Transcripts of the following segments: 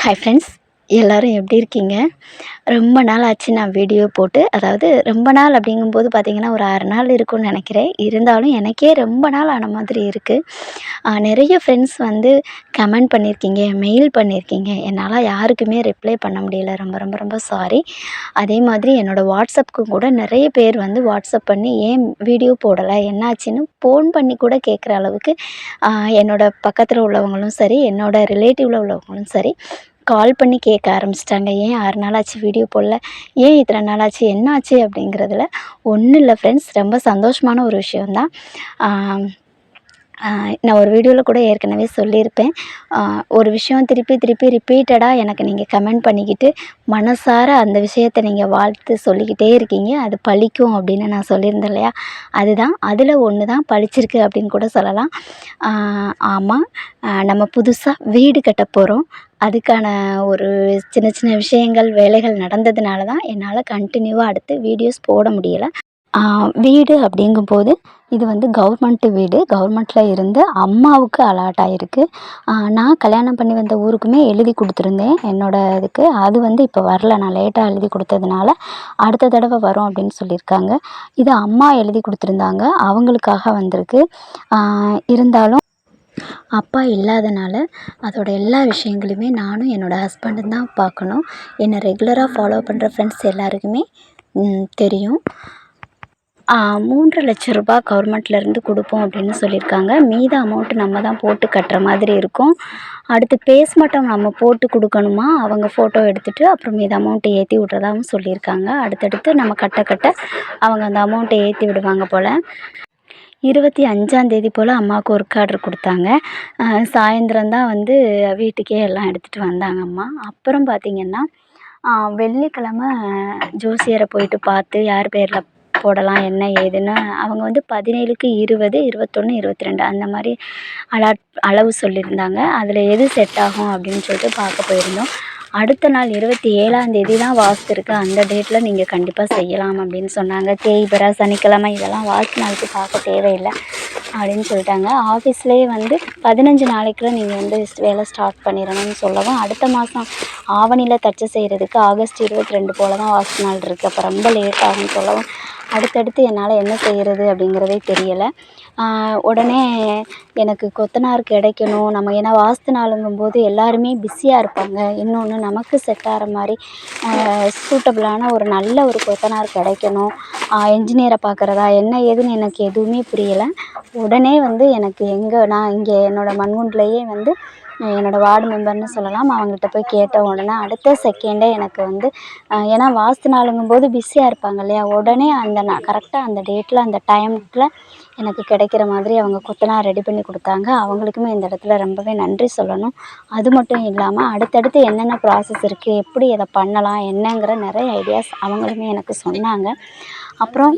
Hi friends, எல்லோரும் எப்படி இருக்கீங்க? ரொம்ப நாள் ஆச்சு நான் வீடியோ போட்டு. அதாவது ரொம்ப நாள் அப்படிங்கும்போது பார்த்திங்கன்னா, ஒரு 6 நாள் இருக்கும்னு நினைக்கிறேன். இருந்தாலும் எனக்கே ரொம்ப நாள் ஆன மாதிரி இருக்குது. நிறைய ஃப்ரெண்ட்ஸ் வந்து கமெண்ட் பண்ணியிருக்கீங்க, மெயில் பண்ணியிருக்கீங்க. என்னால் யாருக்குமே ரிப்ளை பண்ண முடியல. ரொம்ப ரொம்ப ரொம்ப சாரி. அதே மாதிரி என்னோடய வாட்ஸ்அப்புக்கு கூட நிறைய பேர் வந்து வாட்ஸ்அப் பண்ணி ஏன் வீடியோ போடலை, என்னாச்சுன்னு ஃபோன் பண்ணி கூட கேட்குற அளவுக்கு என்னோடய பக்கத்தில் உள்ளவங்களும் சரி, என்னோடய ரிலேட்டிவில் உள்ளவங்களும் சரி கால் பண்ணி கேட்க ஆரம்பிச்சிட்டாங்க. ஏன் 6 நாள் ஆச்சு வீடியோ போடல, ஏன் இத்தனை நாள் ஆச்சு, என்ன ஆச்சு அப்படிங்கிறதுல ஒன்றும் இல்லை ஃப்ரெண்ட்ஸ். ரொம்ப சந்தோஷமான ஒரு விஷயந்தான். நான் ஒரு வீடியோவில் கூட ஏற்கனவே சொல்லியிருப்பேன். ஒரு விஷயம் திருப்பி திருப்பி ரிப்பீட்டடாக எனக்கு நீங்கள் கமெண்ட் பண்ணிக்கிட்டு மனசார அந்த விஷயத்தை நீங்கள் வாழ்த்து சொல்லிக்கிட்டே இருக்கீங்க. அது பலிக்கும் அப்படின்னு நான் சொல்லியிருந்தேன் இல்லையா? அதுதான் அதில் ஒன்று தான் பலிச்சிருக்கு அப்படின்னு கூட சொல்லலாம். ஆமாம், நம்ம புதுசாக வீடு கட்ட போகிறோம். அதுக்கான ஒரு சின்ன சின்ன விஷயங்கள், வேலைகள் நடந்ததுனால தான் என்னால் கண்டினியூவாக அடுத்து வீடியோஸ் போட முடியலை. வீடு அப்படிங்கும்போது இது வந்து கவர்மெண்ட்டு வீடு. கவர்மெண்ட்டில் இருந்து அம்மாவுக்கு அலாட் ஆகிருக்கு. நான் கல்யாணம் பண்ணி வந்த ஊருக்குமே எழுதி கொடுத்துருந்தேன் என்னோடய இதுக்கு. அது வந்து இப்போ வரல. நான் லேட்டாக எழுதி கொடுத்ததுனால அடுத்த தடவை வரும் அப்படின்னு சொல்லியிருக்காங்க. இது அம்மா எழுதி கொடுத்துருந்தாங்க, அவங்களுக்காக வந்திருக்கு. இருந்தாலும் அப்பா இல்லாதனால அதோட எல்லா விஷயங்களையுமே நானும் என்னோடய ஹஸ்பண்டும் தான் பார்க்கணும். என்னை ரெகுலராக ஃபாலோ பண்ணுற ஃப்ரெண்ட்ஸ் எல்லாருக்குமே தெரியும். 3,00,000 கவர்மெண்ட்லேருந்து கொடுப்போம் அப்படின்னு சொல்லியிருக்காங்க. மீத அமௌண்ட்டு நம்ம தான் போட்டு கட்டுற மாதிரி இருக்கும். அடுத்து பேஸ்மட்டம் நம்ம போட்டு கொடுக்கணுமா, அவங்க ஃபோட்டோ எடுத்துகிட்டு அப்புறம் மீத அமௌண்ட்டை ஏற்றி விட்றதாகவும் சொல்லியிருக்காங்க. அடுத்தடுத்து நம்ம கட்ட கட்ட அவங்க அந்த அமௌண்ட்டை ஏற்றி விடுவாங்க போல். 25ஆந்தேதி போல் அம்மாவுக்கு ஒர்க் ஆர்டர் கொடுத்தாங்க. சாயந்தரம் தான் வந்து வீட்டுக்கே எல்லாம் எடுத்துகிட்டு வந்தாங்க அம்மா. அப்புறம் பார்த்திங்கன்னா வெள்ளிக்கிழமை ஜோசியரை போயிட்டு பார்த்து யார் பேரில் போடலாம் என்ன ஏதுன்னு அவங்க வந்து 17க்கு 20, 21, 22 அந்த மாதிரி அளவு சொல்லியிருந்தாங்க. அதில் எது செட் ஆகும் அப்படின்னு சொல்லிட்டு பார்க்க போயிருந்தோம். அடுத்த நாள் 27ஆந்தேதி தான் வாஸ்து இருக்குது, அந்த டேட்டில் நீங்கள் கண்டிப்பாக செய்யலாம் அப்படின்னு சொன்னாங்க. தேய்பிறை, சனிக்கிழமை இதெல்லாம் வாஸ்து நாளுக்கு பார்க்க தேவையில்லை அப்படின்னு சொல்லிட்டாங்க. ஆஃபீஸ்லேயே வந்து 15 நாளைக்குள்ளே நீங்கள் வந்து வேலை ஸ்டார்ட் பண்ணிடணும்னு சொல்லவும், அடுத்த மாதம் ஆவணியில் தச்சு செய்கிறதுக்கு ஆகஸ்ட் 22 போல் தான் வாஸ்து நாள் இருக்குது. அப்போ ரொம்ப லேட் ஆகும்னு சொல்லவும் அடுத்தடுத்து என்னால் என்ன செய்கிறது அப்படிங்கிறதே தெரியலை. உடனே எனக்கு கொத்தனார் கிடைக்கணும். நம்ம ஏன்னா வாஸ்து நாளுங்கும்போது எல்லாருமே பிஸியாக இருப்பாங்க. இன்னொன்று நமக்கு செட் ஆகிற மாதிரி சூட்டபிளான ஒரு நல்ல ஒரு கொத்தனார் கிடைக்கணும். என்ஜினியரை பார்க்குறதா என்ன ஏதுன்னு எனக்கு எதுவுமே புரியலை. உடனே வந்து எனக்கு நான் இங்கே என்னோடய மண்குண்டிலேயே வந்து என்னோடய வார்டு மெம்பர்னு சொல்லலாம், அவங்ககிட்ட போய் கேட்ட உடனே அடுத்த செகண்டே எனக்கு வந்து ஏன்னா வாஸ்து நாளுங்கும்போது பிஸியாக இருப்பாங்க இல்லையா? உடனே கரெக்டாக அந்த டேட்டில் அந்த டைமில் எனக்கு கிடைக்கிற மாதிரி அவங்க கொத்தனார் ரெடி பண்ணி கொடுத்தாங்க. அவங்களுக்குமே இந்த இடத்துல ரொம்பவே நன்றி சொல்லணும். அது மட்டும் இல்லாமல் அடுத்தடுத்து என்னென்ன ப்ராசஸ் இருக்குது, எப்படி இதை பண்ணலாம் என்னங்கிற நிறைய ஐடியாஸ் அவங்களுமே எனக்கு சொன்னாங்க. அப்புறம்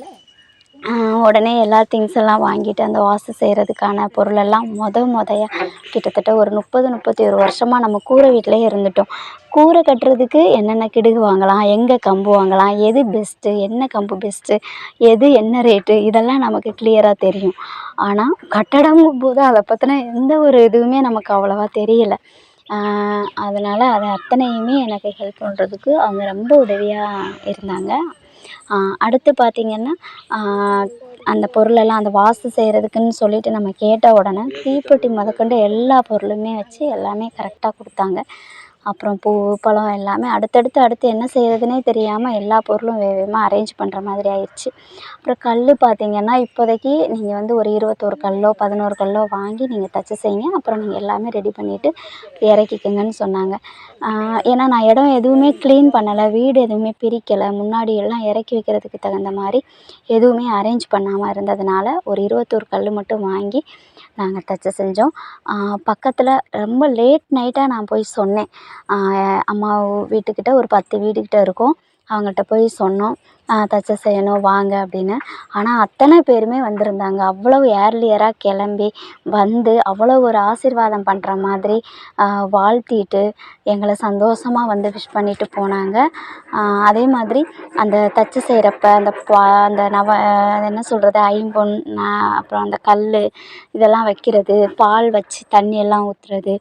உடனே எல்லா திங்ஸ் எல்லாம் வாங்கிட்டு அந்த வாஸ்து செய்கிறதுக்கான பொருளெல்லாம் முதையாக கிட்டத்தட்ட ஒரு 30-31 வருஷமாக நம்ம கூரை வீட்டிலே இருந்துட்டோம். கூரை கட்டுறதுக்கு என்னென்ன கிடுகு வாங்கலாம், எங்கே கம்பு வாங்கலாம், எது பெஸ்ட்டு, என்ன கம்பு பெஸ்ட்டு, எது என்ன ரேட்டு, இதெல்லாம் நமக்கு கிளியராக தெரியும். ஆனால் கட்டடங்கும்போது அதை பற்றின எந்த ஒரு இதுவுமே நமக்கு அவ்வளோவா தெரியலை. அதனால் அதை அத்தனையுமே எனக்கு ஹெல்ப் பண்ணுறதுக்கு அவங்க ரொம்ப உதவியாக இருந்தாங்க. அடுத்து பார்த்திங்கன்னா அந்த பொருளெல்லாம் அந்த வாஸ்து செய்கிறதுக்குன்னு சொல்லிட்டு நம்ம கேட்ட உடனே தீப்பெட்டி முதற்கொண்டு எல்லா பொருளுமே வச்சு எல்லாமே கரெக்டாக கொடுத்தாங்க. அப்புறம் பூ, பழம் எல்லாமே அடுத்து என்ன செய்கிறதுனே தெரியாமல் எல்லா பொருளும் வேகமாக அரேஞ்ச் பண்ணுற மாதிரி ஆயிடுச்சு. அப்புறம் கல் பார்த்திங்கன்னா இப்போதைக்கு நீங்கள் வந்து ஒரு 21 கல்லோ 11 கல்லோ வாங்கி நீங்கள் தச்சு செய்யுங்க. அப்புறம் நீங்கள் எல்லாமே ரெடி பண்ணிவிட்டு இறக்கிக்கங்கன்னு சொன்னாங்க. ஏன்னா நான் இடம் எதுவுமே க்ளீன் பண்ணலை, வீடு எதுவுமே பிரிக்கலை, முன்னாடி எல்லாம் இறக்கி வைக்கிறதுக்கு தகுந்த மாதிரி எதுவுமே அரேஞ்ச் பண்ணாமல் இருந்ததுனால ஒரு 21 கல் மட்டும் வாங்கி நாங்கள் தச்சு செஞ்சோம். பக்கத்தில் ரொம்ப லேட் நைட்டாக நான் போய் சொன்னேன். அம்மா வீட்டுக்கிட்ட ஒரு 10 வீடுக்கிட்ட இருக்கும். அவங்ககிட்ட போய் சொன்னோம். தச்சு செய்யணும் வாங்க அப்படின்னு. ஆனால் அத்தனை பேருமே வந்திருந்தாங்க. அவ்வளவு ஏர்லியராக கிளம்பி வந்து அவ்வளோ ஒரு ஆசீர்வாதம் பண்ணுற மாதிரி வாழ்த்திட்டு எங்களை சந்தோஷமாக வந்து விஷ் பண்ணிட்டு போனாங்க. அதே மாதிரி அந்த தச்சு செய்கிறப்ப அந்த அது என்ன சொல்கிறது, ஐம்பொன், அப்புறம் அந்த கல் இதெல்லாம் வைக்கிறது, பால் வச்சு தண்ணியெல்லாம் ஊற்றுறது,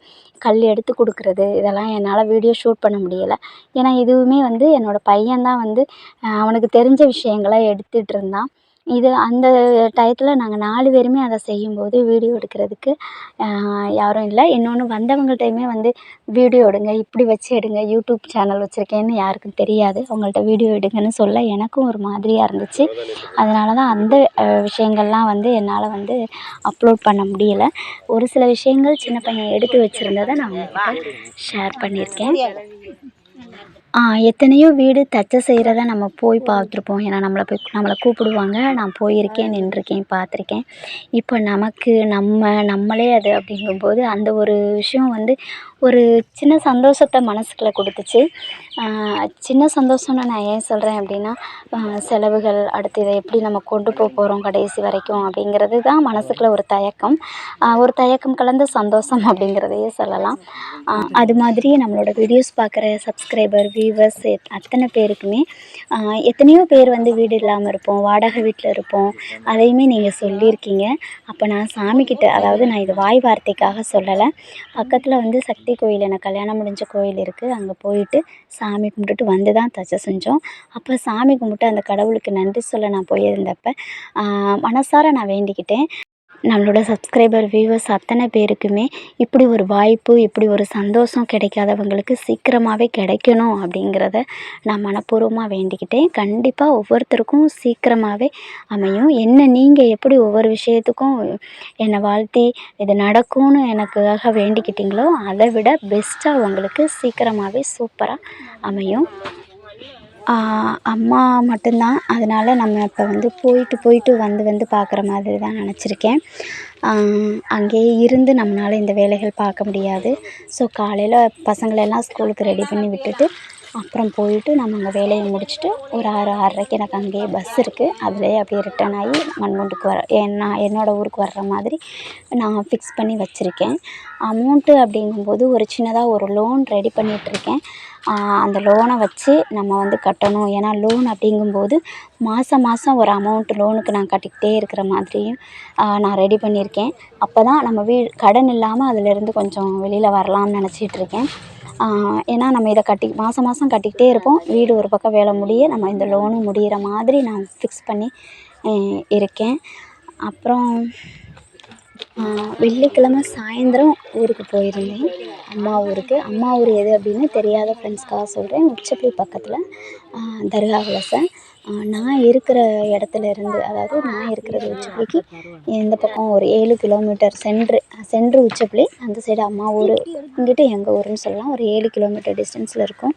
கல் எடுத்து கொடுக்குறது, இதெல்லாம் என்னால் வீடியோ ஷூட் பண்ண முடியலை. ஏன்னா இதுவுமே வந்து என்னோடய பையன்தான் வந்து அவனுக்கு தெரிஞ்ச விஷயங்களை எடுத்துகிட்டு இருந்தான். அந்த டயத்தில் நாங்கள் 4 பேருமே அதை செய்யும்போது வீடியோ எடுக்கிறதுக்கு யாரும் இல்லை. இன்னொன்று வந்தவங்கள்ட்டையுமே வந்து வீடியோ எடுங்க, இப்படி வச்சு எடுங்க, யூடியூப் சேனல் வச்சுருக்கேன்னு யாருக்கும் தெரியாது. அவங்கள்ட்ட வீடியோ எடுங்கன்னு சொல்ல எனக்கும் ஒரு மாதிரியாக இருந்துச்சு. அதனால தான் அந்த விஷயங்கள்லாம் வந்து என்னால் வந்து அப்லோட் பண்ண முடியலை. ஒரு சில விஷயங்கள் சின்ன பையன் எடுத்து வச்சுருந்ததை நான் உங்கள்கிட்ட ஷேர் பண்ணியிருக்கேன். எத்தனையோ வீடு தச்சு செய்கிறத நம்ம போய் பார்த்துருப்போம். ஏன்னா நம்மளை கூப்பிடுவாங்க. நான் போயிருக்கேன், நின்றுருக்கேன், பார்த்துருக்கேன். இப்போ நம்மளே அது அப்படிங்கும்போது அந்த ஒரு விஷயம் வந்து ஒரு சின்ன சந்தோஷத்த மனசுக்குள்ளே கொடுத்துச்சு. சின்ன சந்தோஷம்னு நான் ஏன் சொல்கிறேன் அப்படின்னா, செலவுகள், அடுத்து இதை எப்படி நம்ம கொண்டு போகிறோம் கடைசி வரைக்கும் அப்படிங்கிறது தான் மனசுக்குள்ளே ஒரு தயக்கம் கலந்த சந்தோஷம் அப்படிங்கிறதையே சொல்லலாம். அது மாதிரி நம்மளோட வீடியோஸ் பார்க்குற சப்ஸ்கிரைபர், வியூவர்ஸ் அத்தனை பேருக்குமே எத்தனையோ பேர் வந்து வீடு இல்லாமல் இருப்போம், வாடகை வீட்டில் இருப்போம். அதையுமே நீங்கள் சொல்லியிருக்கீங்க. அப்போ நான் சாமிக்கிட்ட, அதாவது நான் இது வாய் வார்த்தைக்காக சொல்லலை, பக்கத்தில் வந்து சக்தி கோயில், எனக்கு கல்யாணம் முடிஞ்ச கோயில் இருக்குது. அங்கே போயிட்டு சாமி கும்பிட்டுட்டு வந்து தான் தச்சை செஞ்சோம். அப்போ சாமி கும்பிட்டு அந்த கடவுளுக்கு நன்றி சொல்ல நான் போயிருந்தப்போ மனசார நான் வேண்டிக்கிட்டேன், நம்மளோட சப்ஸ்கிரைபர், வியூவர்ஸ் அத்தனை பேருக்குமே இப்படி ஒரு வாய்ப்பு, இப்படி ஒரு சந்தோஷம் கிடைக்காதவங்களுக்கு சீக்கிரமாகவே கிடைக்கணும் அப்படிங்கிறத நான் மனப்பூர்வமாக வேண்டிக்கிட்டேன். கண்டிப்பாக ஒவ்வொருத்தருக்கும் சீக்கிரமாகவே அமையும். நீங்கள் எப்படி ஒவ்வொரு விஷயத்துக்கும் என்னை வாழ்த்தி இது நடக்கும்னு எனக்காக வேண்டிக்கிட்டீங்களோ, அதை விட பெஸ்ட்டாக உங்களுக்கு சீக்கிரமாகவே சூப்பராக அமையும். அம்மா மட்டும்தான். அதனால் நம்ம இப்போ வந்து போயிட்டு வந்து பார்க்குற மாதிரி தான் நினச்சிருக்கேன். அங்கேயே இருந்து நம்மளால் இந்த வேலைகள் பார்க்க முடியாது. ஸோ காலையில் பசங்களெல்லாம் ஸ்கூலுக்கு ரெடி பண்ணி விட்டுட்டு அப்புறம் போயிட்டு நம்ம அங்கே வேலையை முடிச்சுட்டு ஒரு 6, 6:30க்கு எனக்கு அங்கேயே பஸ் இருக்குது. அதிலேயே அப்படியே ரிட்டர்ன் ஆகி மண்முண்டுக்கு என்னோடய ஊருக்கு வர்ற மாதிரி நான் ஃபிக்ஸ் பண்ணி வச்சுருக்கேன். அமௌண்ட்டு அப்படிங்கும்போது ஒரு சின்னதாக ஒரு லோன் ரெடி பண்ணிகிட்ருக்கேன். அந்த லோனை வச்சு நம்ம வந்து கட்டணும். ஏன்னா லோன் அப்படிங்கும்போது மாதம் ஒரு அமௌண்ட் லோனுக்கு நான் கட்டிக்கிட்டே இருக்கிற மாதிரியும் நான் ரெடி பண்ணியிருக்கேன். அப்போ தான் நம்ம கடன் இல்லாமல் அதிலேருந்து கொஞ்சம் வெளியில் வரலாம்னு நினச்சிட்ருக்கேன். ஏன்னா நம்ம இதை மாதம் கட்டிக்கிட்டே இருப்போம். வீடு ஒரு பக்கம் வேலை முடிய நம்ம இந்த லோனும் முடிகிற மாதிரி நான் ஃபிக்ஸ் பண்ணி இருக்கேன். அப்புறம் வெள்ளிக்கிழமை சாயந்தரம் ஊருக்கு போயிருந்தேன், அம்மா ஊருக்கு. அம்மா ஊர் எது அப்படின்னு தெரியாத ஃப்ரெண்ட்ஸ்க்காக சொல்கிறேன். உச்சப்புளி பக்கத்தில் தர்கா சார். நான் இருக்கிற இடத்துலேருந்து, அதாவது நான் இருக்கிறது உச்சப்புளிக்கு இந்த பக்கம் ஒரு 7 கிலோமீட்டர் சென்ட்ரு உச்சப்புளி, அந்த சைடு அம்மா ஊர், இங்கிட்டு எங்கள் ஊருன்னு சொல்லலாம். ஒரு 7 கிலோமீட்டர் டிஸ்டன்ஸில் இருக்கும்.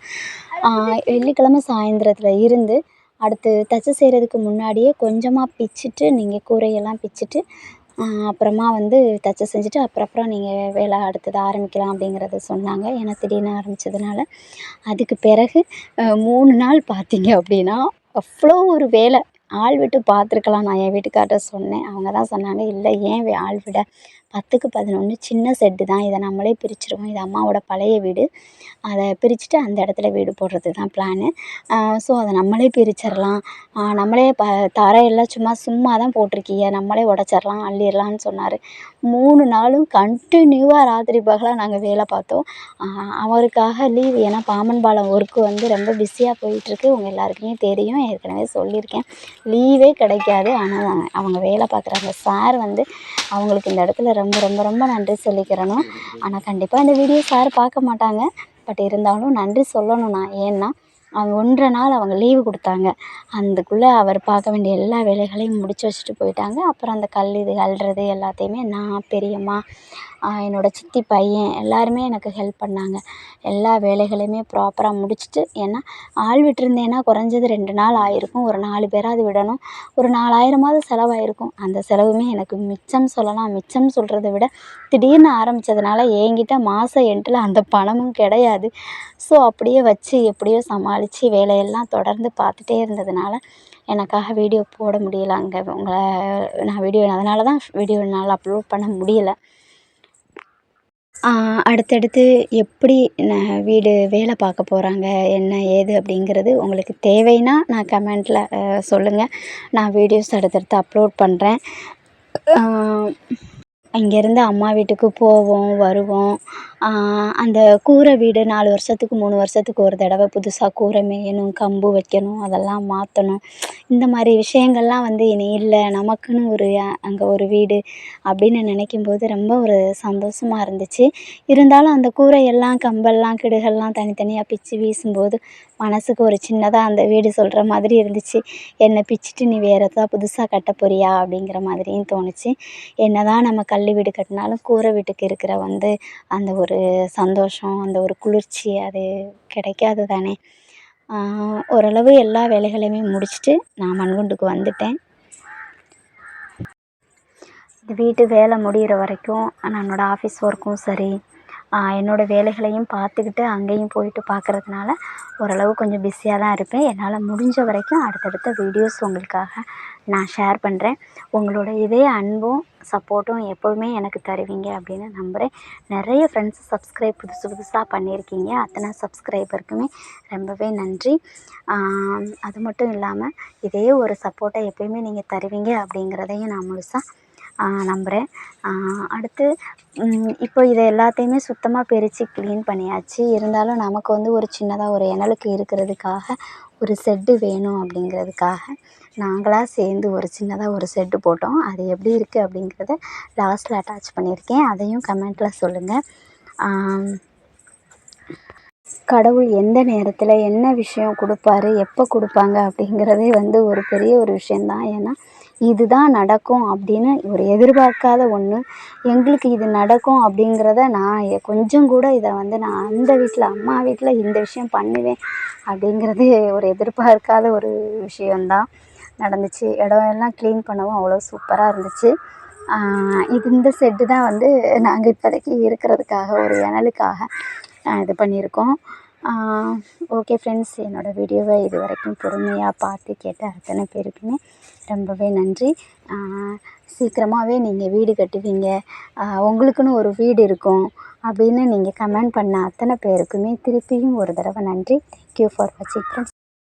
வெள்ளிக்கிழமை சாயந்தரத்தில் இருந்து அடுத்து தச்சு செய்கிறதுக்கு முன்னாடியே கொஞ்சமாக பிச்சுட்டு, நீங்கள் கூரையெல்லாம் பிச்சுட்டு அப்புறமா வந்து தச்சு செஞ்சுட்டு அப்புறம் நீங்கள் வேலை அடுத்தது ஆரம்பிக்கலாம் அப்படிங்கிறத சொன்னாங்க. ஏன்னா திடீர்னு ஆரம்பித்ததுனால. அதுக்கு பிறகு 3 நாள் பார்த்தீங்க அப்படின்னா அவ்வளோ ஒரு வேலை. ஆள் விட்டு பார்த்துருக்கலாம். நான் என் வீட்டுக்கார்ட்ட சொன்னேன். அவங்க தான் சொன்னாங்க, இல்லை ஏன் ஆள் விட, 10க்கு 11 சின்ன செட்டு தான், இதை நம்மளே பிரிச்சுருவோம். இது அம்மாவோட பழைய வீடு. அதை பிரிச்சுட்டு அந்த இடத்துல வீடு போடுறது தான் பிளானு. ஸோ அதை நம்மளே பிரிச்சிடலாம், நம்மளே தரையெல்லாம் சும்மா தான் போட்டிருக்கீங்க, நம்மளே உடச்சிடலாம், அள்ளிடலான்னு சொன்னார். 3 நாளும் கண்டினியூவாக ராத்திரி பகலாக நாங்கள் வேலை பார்த்தோம். அவருக்காக லீவ், ஏன்னா பாம்பன் பாலம் ஒர்க்கு வந்து ரொம்ப பிஸியாக போயிட்டுருக்கு. உங்கள் எல்லாருக்குமே தெரியும், ஏற்கனவே சொல்லியிருக்கேன். லீவே கிடைக்காது. ஆனால் அவங்க வேலை பார்க்குற அந்த சார் வந்து அவங்களுக்கு இந்த இடத்துல ரொம்ப ரொம்ப ரொம்ப நன்றி சொல்லிக்கிறணும். ஆனால் கண்டிப்பாக இந்த வீடியோ சார் பார்க்க மாட்டாங்க. பட் இருந்தாலும் நன்றி சொல்லணும் நான். ஏன்னா அவங்க 1.5 நாள் அவங்க லீவு கொடுத்தாங்க. அதுக்குள்ளே அவர் பார்க்க வேண்டிய எல்லா வேலைகளையும் முடித்து வச்சுட்டு போயிட்டாங்க. அப்புறம் அந்த இது அள்ளுறது எல்லாத்தையுமே நான், பெரியம்மா, என்னோடய சித்தி பையன் எல்லாருமே எனக்கு ஹெல்ப் பண்ணாங்க. எல்லா வேலைகளையுமே ப்ராப்பராக முடிச்சுட்டு, ஏன்னா ஆள் விட்டிருந்தேன்னா குறைஞ்சது 2 நாள் ஆயிருக்கும். ஒரு 4 பேராவது விடணும். ஒரு 4000மாவது செலவாயிருக்கும். அந்த செலவுமே எனக்கு மிச்சம் சொல்லலாம். மிச்சம் சொல்கிறத விட திடீர்னு ஆரம்பித்ததுனால என்கிட்ட மாத எண்டில் அந்த பணமும் கிடையாது. ஸோ அப்படியே வச்சு எப்படியோ சமாளித்து வேலையெல்லாம் தொடர்ந்து பார்த்துட்டே இருந்ததுனால எனக்காக வீடியோ போட முடியல. அங்கே உங்களை நான் அதனால தான் வீடியோ என்னால் அப்லோட் பண்ண முடியல. அடுத்தடுத்து எப்படி வீடு வேலை பார்க்க போகிறாங்க, என்ன ஏது அப்படிங்கிறது உங்களுக்கு தேவைன்னா நான் கமெண்ட்டில் சொல்லுங்கள். நான் வீடியோஸ் அடுத்தடுத்து அப்லோட் பண்ணுறேன். இங்கேருந்து அம்மா வீட்டுக்கு போவோம், வருவோம். அந்த கூரை வீடு 4 வருஷத்துக்கு 3 வருஷத்துக்கு ஒரு தடவை புதுசாக கூரை மேயணும், கம்பு வைக்கணும், அதெல்லாம் மாற்றணும். இந்த மாதிரி விஷயங்கள்லாம் வந்து இனி இல்லை. நமக்குன்னு ஒரு அங்கே ஒரு வீடு அப்படின்னு நினைக்கும்போது ரொம்ப ஒரு சந்தோஷமாக இருந்துச்சு. இருந்தாலும் அந்த கூரையெல்லாம் கம்பெல்லாம் கிடுகெல்லாம் தனித்தனியாக பிச்சு வீசும்போது மனதுக்கு ஒரு சின்னதாக அந்த வீடு சொல்கிற மாதிரி இருந்துச்சு. என்னை பிச்சுட்டு நீ வேறு எதாவது புதுசாக கட்ட போறியா அப்படிங்கிற மாதிரியும் தோணுச்சு. என்ன தான் நம்ம கல் வீடு கட்டினாலும் கூரை வீட்டுக்கு இருக்கிற வந்து அந்த ஒரு சந்தோஷம், அந்த ஒரு குளிர்ச்சி அது கிடைக்காது தானே. ஓரளவு எல்லா வேலைகளையுமே முடிச்சுட்டு நான் மண்குண்டுக்கு வந்துட்டேன். இந்த வீட்டு வேலை முடிகிற வரைக்கும் என்னோடய ஆஃபீஸ் ஒர்க்கும் சரி, என்னோடய வேலைகளையும் பார்த்துக்கிட்டு அங்கேயும் போயிட்டு பார்க்குறதுனால ஓரளவு கொஞ்சம் பிஸியாக தான் இருப்பேன். என்னால் முடிஞ்ச வரைக்கும் அடுத்தடுத்த வீடியோஸ் உங்களுக்காக நான் ஷேர் பண்ணுறேன். உங்களோட இதே அன்பும் சப்போர்ட்டும் எப்போவுமே எனக்கு தருவீங்க அப்படின்னு நம்புகிறேன். நிறைய ஃப்ரெண்ட்ஸ் சப்ஸ்கிரைப் புதுசாக பண்ணியிருக்கீங்க. அத்தனை சப்ஸ்கிரைபருக்குமே ரொம்பவே நன்றி. அது மட்டும் இல்லாமல் இதே ஒரு சப்போர்ட்டை எப்போயுமே நீங்கள் தருவீங்க அப்படிங்கிறதையும் நான் முழுசாக நம்புகிறேன். அடுத்து இப்போ இதை எல்லாத்தையுமே சுத்தமாக பிரித்து க்ளீன் பண்ணியாச்சு. இருந்தாலும் நமக்கு வந்து ஒரு சின்னதாக ஒரு இணலுக்கு இருக்கிறதுக்காக ஒரு ஷெட்டு வேணும் அப்படிங்கிறதுக்காக நாங்களாக சேர்ந்து ஒரு சின்னதாக ஒரு ஷெட்டு போட்டோம். அது எப்படி இருக்குது அப்படிங்கிறத லாஸ்ட்டில் அட்டாச் பண்ணியிருக்கேன். அதையும் கமெண்ட்டில் சொல்லுங்கள். கடவுள் எந்த நேரத்தில் என்ன விஷயம் கொடுப்பாரு, எப்போ கொடுப்பாங்க அப்படிங்கிறதே வந்து ஒரு பெரிய ஒரு விஷயந்தான். ஏன்னா இதுதான் நடக்கும் அப்படின்னு ஒரு எதிர்பார்க்காத ஒன்று. எங்களுக்கு இது நடக்கும் அப்படிங்கிறத நான் கொஞ்சம் கூட இதை வந்து நான் அந்த வீட்டில் அம்மா வீட்டில் இந்த விஷயம் பண்ணுவேன் அப்படிங்கிறது ஒரு எதிர்பார்க்காத ஒரு விஷயந்தான் நடந்துச்சு. இடம் எல்லாம் க்ளீன் பண்ணவும் அவ்வளோ சூப்பராக இருந்துச்சு. இந்த ஷெட்டு தான் வந்து நாங்கள் இப்போதைக்கு இருக்கிறதுக்காக ஒரு இணலுக்காக இது பண்ணியிருக்கோம். ஓகே ஃப்ரெண்ட்ஸ், என்னோடய வீடியோவை இது வரைக்கும் பொறுமையாக பார்த்து கேட்ட அத்தனை பேருக்குமே ரொம்பவே நன்றி. சீக்கிரமாகவே நீங்கள் வீடு கட்டுவீங்க, உங்களுக்குன்னு ஒரு வீடு இருக்கும் அப்படின்னு நீங்கள் கமெண்ட் பண்ண அத்தனை பேருக்குமே திருப்பியும் ஒரு தடவை நன்றி. தேங்க்யூ ஃபார் வாட்சிங் ஃப்ரெண்ட்ஸ்.